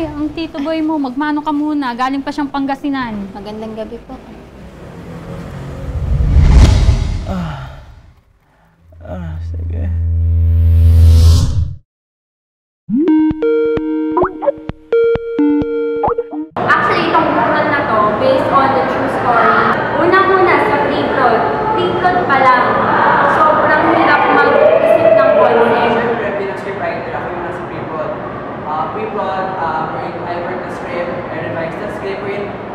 Ay, ang tito boy mo, magmano ka muna. Galing pa siyang Pangasinan. Magandang gabi po. Sige. Actually, itong buron na to, based on the true story. Una-una sa pre-prod. Pre-prod pa lang. Sobrang hirap mag-isip ng content. Siyempre, bilang scriptwriter, ako yung nasa pre-prod. Pre-prod, I work the script, I revise the script,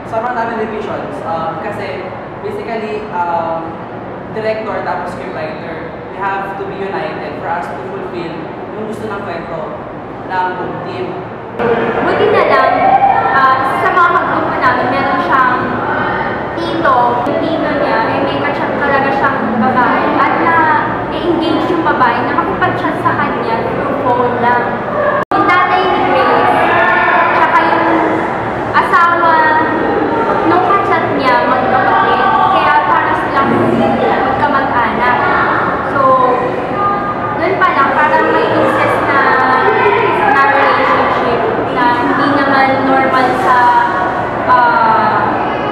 sobrang dami revisions. Kasi, basically, director tapos scriptwriter, we have to be united for us to fulfill yung gusto ng kwento ng team. Buti na lang, sa mga kagrupo namin, meron siyang tito. Yung tito niya, may ka-chat talaga siyang babae. At na-engage yung babae na makipag-chat sa kanya through phone lang. Yung tatay ni Grace, tsaka yung asawa, nung ka-chat niya, magkapatid. Kaya para silang magkamag-anak. So, doon pa lang, parang may incest na relationship na hindi naman normal sa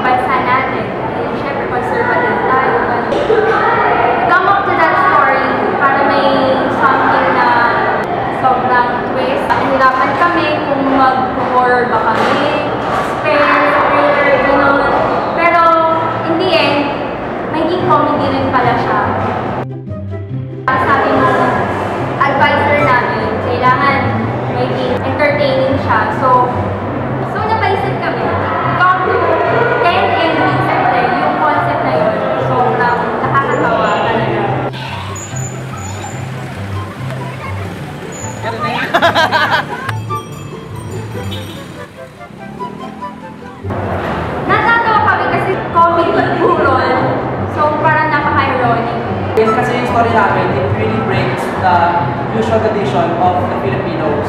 bansa natin. Siyempre, conservative tayo. Come up to that story para may something na sobrang twist. Nahirapan kami kung mag-horror ba kami, suspense, thriller, gano'n. Pero, in the end, magiging comedy rin pala siya. Sabi mo, advisor namin, kailangan maging entertaining siya. So napaisip kami, come to 10 endings. Siyempre, yung concept na yun, sobrang nakakatawa talaga. Natatawa kami kasi comedy, burol. So parang napaka-ironic. Yes, kasi yung story namin, it really breaks the usual tradition of the Filipinos.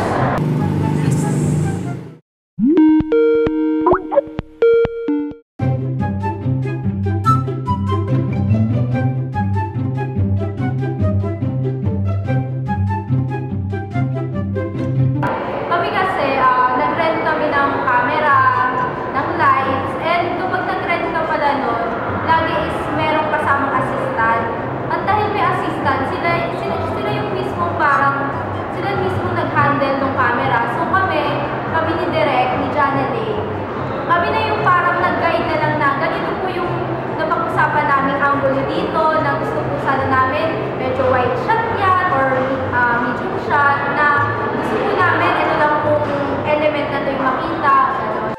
Kami kasi, nag-rent kami ng camera, ng lights, and kapag nag-rent ka pala nun, lagi is merong kasamang assistant. At dahil may assistant, sila yung mismo parang, sila mismo nag-handle ng camera. So kami ni Direk, ni Janelle, kami na yung parang nag-guide na lang na ganito po yung napag-usapan namin angulo dito, na gusto po sana namin, medyo wide shot yan, or medium shot, na gusto po namin, ito lang pong element na ito yung makita, gano'n.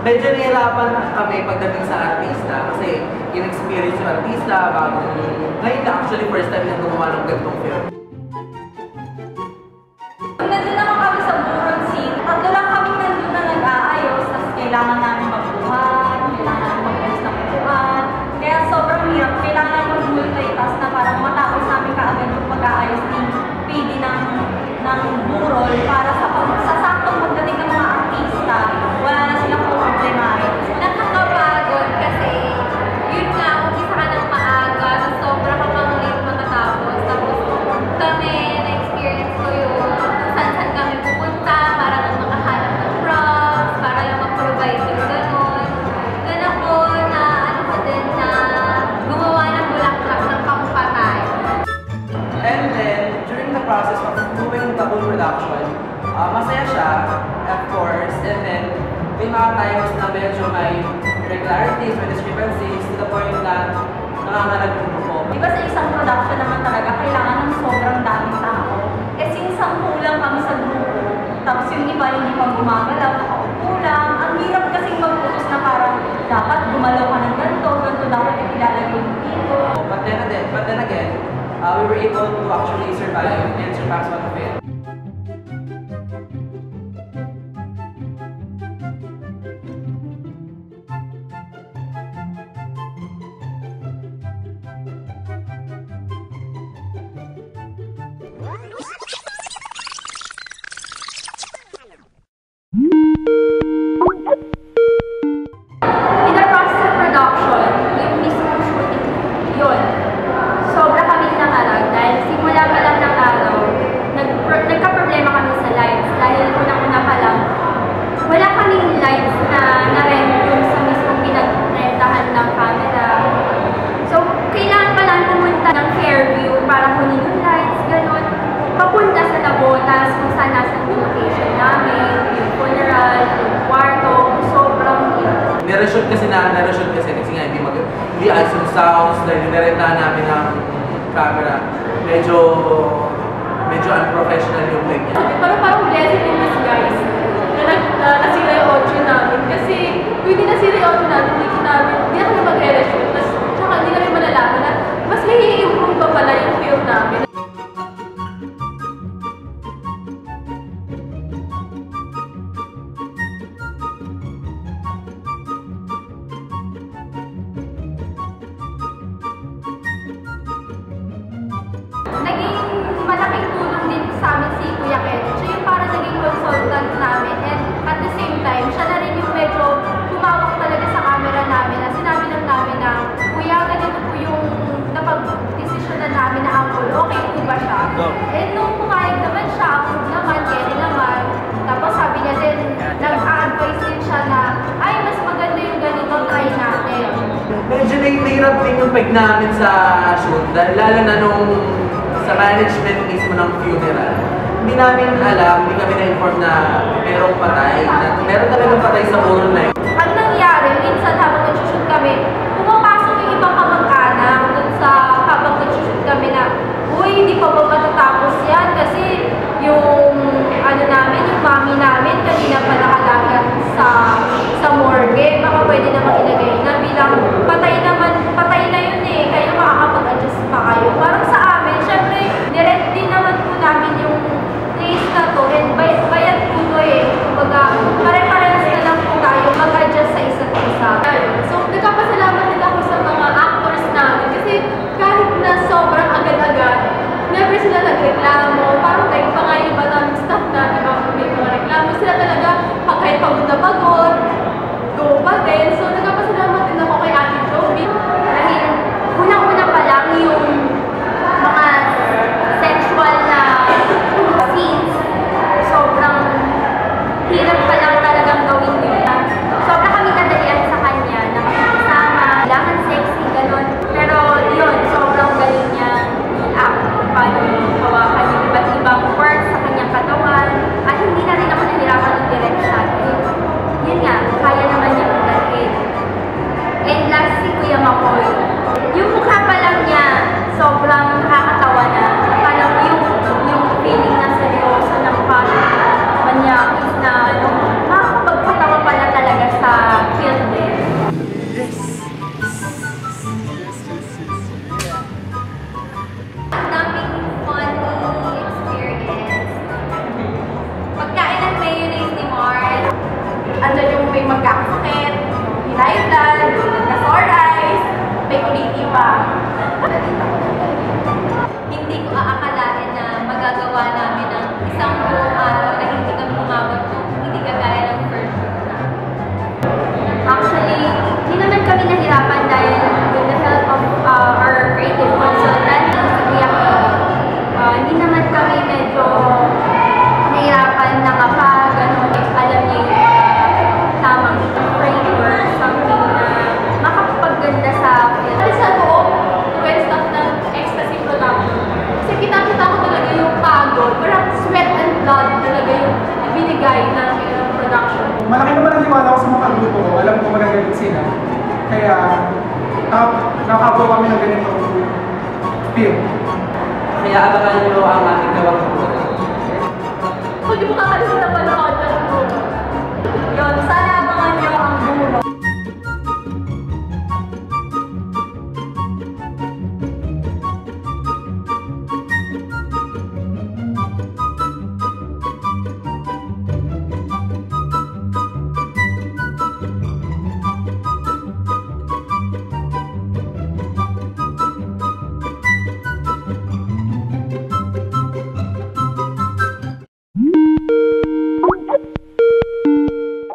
Medyo nahihirapan kami pagdating sa artista kasi in-experience yung artista bagong ngayon na actually first time na gumawa ng ganitong film. Nandun naman kami sa buron scene, tatlo lang kami nandun na nag-aayos, tapos kailangan namin magbuhat, kailangan namin mag-ayos ng buhat, kaya sobrang hirap, kailangan mag-multitask na parang matapos namin kaagad yung pag-aayos ni PD ng burol para sa saktong pagdating ng mga artista, wala na silang problemahin. Nakakapagod kasi yun nga, umpisa ka ng maaga, tapos sobra ka pang late matatapos. Tapos kami, na-experience ko yun, saan kami pupunta para lang makahanap ng props, para lang mag-provide yung gano'n. Gano'n po na ano ko din na gumawa ng bulaklak ng pampatay. And then, during the process of doing the whole production, masaya siya, of course, and then may mga times na medyo may irregularities, may discrepancies, to the point na nangangalag yung grupo. Di ba sa isang production naman talaga, kailangan ng sobrang daming tao. Eh since 10 lang kami sa grupo, tapos yung iba hindi pa gumagalaw, nakaupo lang. Ang hirap kasing magputos na parang dapat gumalaw ka ng ganito dapat ilalagay yung dito. But then again, we were able to actually survive and surpass one of it. In the process of production, yung mismong shooting, yun, sobra kaming nangarag dahil simula pa lang ng araw, kasi na-shoot kasi nga hindi ayos yung sounds dahil nilarentahan namin ang camera. Medyo unprofessional yung take niya. Parang blessing in disguise na nasira yung audio namin. Kasi kung hindi nasira yung audio namin, hindi na kami magre-reshoot. Tsaka hindi namin malalaman na mas may i-improve pa pala yung film namin. Naging malaking tulong din sa amin si Kuya Ken. Siya yung parang naging consultant namin, and at the same time, siya na rin yung medyo humawak talaga sa camera namin na sinabi lang namin na, Kuya, ganito po yung napag-desisyonan namin na angle, okay po ba siya? And nung pumayag naman siya, approve naman, Kenny naman, tapos sabi niya din, nag-a-advise din siya na, ay, mas maganda yung ganito, try natin. Medyo nahihirap din yung peg namin sa shoot, dahil lalo na nung sa management mismo ng funeral. Hindi namin alam, hindi kami na-inform na merong patay, na meron talagang patay sa urn na yun. Ang nangyari, minsan habang nag-shoot kami, pumapasok yung ibang kamag-anak dun sa habang nag-shoot kami na, uy, hindi pa ba matatapos yan? Kasi yung ano namin, yung mami namin, kanina pa nakalagat sa morgue, baka pwede namang ilagay na bilang patay na yun eh, kayo makakapag-adjust pa kayo. Parang sa amin, syempre, direct din naman po namin yung place na to, and bayad po to eh. Kumbaga, pare-parehas na lang po tayo mag-adjust sa isa't isa. So, nagkapasalamat din ako sa mga actors namin kasi kahit na sobrang agad-agad, never sila nagreklamo. Parang tayo pa nga yung iba namin staff na, iba may mga reklamo. Sila talaga, kahit pagod na pagod, go pa din. So, nagkapasalamat din ako kay Ate Joby. Dahil unang-una pa lang yung mga sexual na scenes, sobrang hirap pa lang talagang gawin yun. Sobrang kami nadalian sa kanya na makikisama, kailangan sexy, gano'n. Pero yun, sobrang galing niya i-act kung paano hawakan yung iba't ibang parts sa kanyang katawan. At hindi na rin ako nahirapan ng direction. Yun nga, kaya naman niya dalhin. And last, si Kuya Makoy. Yung mukha pa lang niya, sobrang nakakatawa na. Parang yung feeling na seryoso na mukha manyakis na ano, makakapagpatawa pala talaga sa film din. Ang daming funny experience. Pagkain ng mayonnaise ni Mars, Andyan yung may magkakasakit, high blood, nagka-sore eyes, may kuliti pa. hindi ko aakalain na magagawa namin ang isang buong araw na hindi kami umabot kung hindi kagaya ng first shoot na. Actually, hindi naman kami nahirapan dahil with the help of our creative consultant, si Kuya Kay, hindi naman kami medyo nahirapan na kapag alam niyo yung tamang framework, something na makapagpaganda sa film. Kasi sa loob, when staff ng Ecstasy Production, kasi kita-kita ko talaga yung pagod, parang sweat and blood talaga yung ibinigay ng production. Malaki naman ang liwala ko sa mga grupo ko. Alam ko magagalit sila. Kaya, nakakabawa kami ng ganitong film. Kaya abangan nyo ang ating gawang